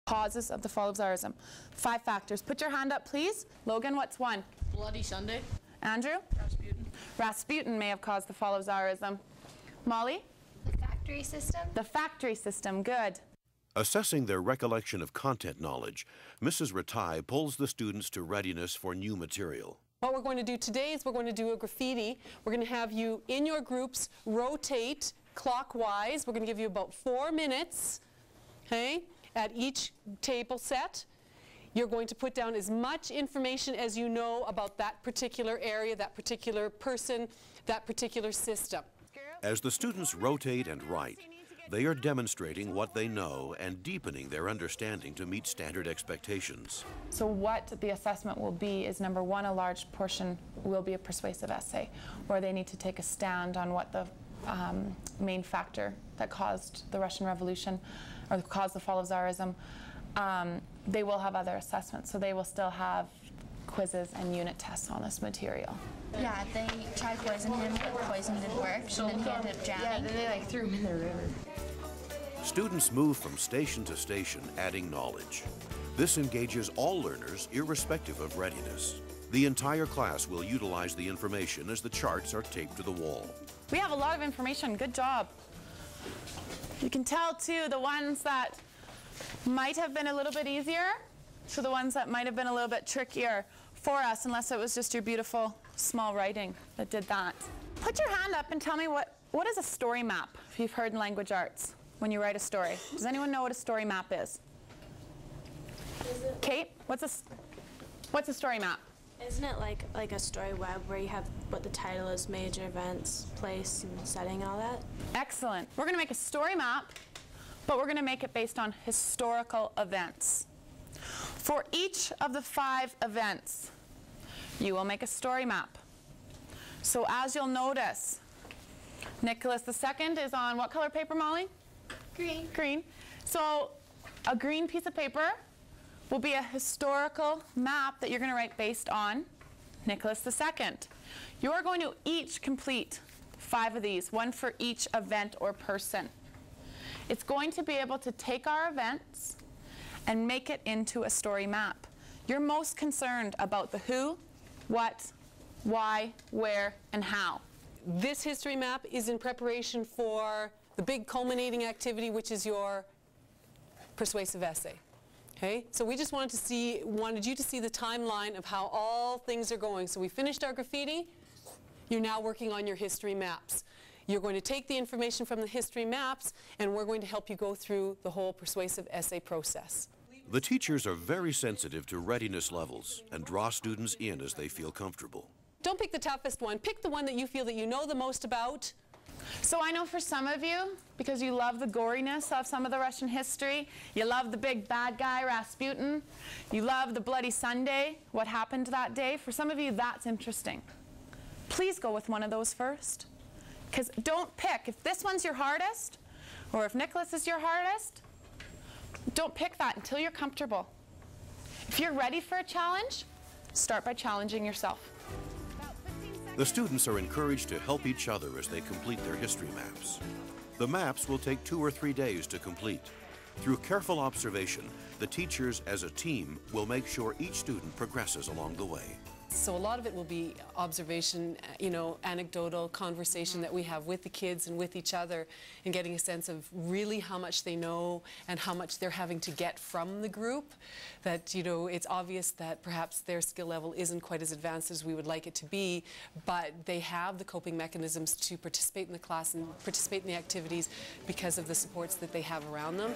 Causes of the fall of Tsarism. 5 factors. Put your hand up, please. Logan, what's one? Bloody Sunday. Andrew? Rasputin. Rasputin may have caused the fall of Tsarism. Molly? The factory system. The factory system. Good. Assessing their recollection of content knowledge, Mrs. Ratai pulls the students to readiness for new material. What we're going to do today is we're going to do a graffiti. We're going to have you in your groups rotate clockwise. We're going to give you about 4 minutes, okay, at each table set. You're going to put down as much information as you know about that particular area, that particular person, that particular system. As the students rotate and write, they are demonstrating what they know and deepening their understanding to meet standard expectations. So what the assessment will be is, number one, a large portion will be a persuasive essay, where they need to take a stand on what the main factor that caused the Russian Revolution or caused the fall of Tsarism. They will have other assessments, so they will still have quizzes and unit tests on this material. Yeah, they tried poisoning him, but poison didn't work, so then he ended up drowning. Yeah, then they threw him in the river. Students move from station to station, adding knowledge. This engages all learners, irrespective of readiness. The entire class will utilize the information as the charts are taped to the wall. We have a lot of information. Good job. You can tell, too, the ones that might have been a little bit easier to the ones that might have been a little bit trickier for us, unless it was just your beautiful small writing that did that. Put your hand up and tell me what is a story map, if you've heard in language arts, when you write a story. Does anyone know what a story map is? Kate, what's a story map? Isn't it like a story web where you have what the title is, major events, place, and setting, all that? Excellent. We're going to make a story map, but we're going to make it based on historical events. For each of the 5 events, you will make a story map. So as you'll notice, Nicholas II is on what color paper, Molly? Green. Green. So a green piece of paper will be a historical map that you're going to write based on Nicholas II. You're going to each complete 5 of these, 1 for each event or person. It's going to be able to take our events and make it into a story map. You're most concerned about the who, what, why, where, and how. This history map is in preparation for the big culminating activity, which is your persuasive essay. Okay? So we just wanted you to see the timeline of how all things are going. So we finished our graffiti. You're now working on your history maps. You're going to take the information from the history maps, and we're going to help you go through the whole persuasive essay process. The teachers are very sensitive to readiness levels and draw students in as they feel comfortable. Don't pick the toughest one. Pick the one that you feel that you know the most about. So I know for some of you, because you love the goriness of some of the Russian history, you love the big bad guy, Rasputin, you love the Bloody Sunday, what happened that day. For some of you, that's interesting. Please go with one of those first. Because don't pick. If this one's your hardest, or if Nicholas is your hardest, don't pick that until you're comfortable. If you're ready for a challenge, start by challenging yourself. The students are encouraged to help each other as they complete their history maps. The maps will take 2 or 3 days to complete. Through careful observation, the teachers as a team will make sure each student progresses along the way. So a lot of it will be observation, anecdotal conversation that we have with the kids and with each other, and getting a sense of really how much they know and how much they're having to get from the group. That, it's obvious that perhaps their skill level isn't quite as advanced as we would like it to be, but they have the coping mechanisms to participate in the class and participate in the activities because of the supports that they have around them.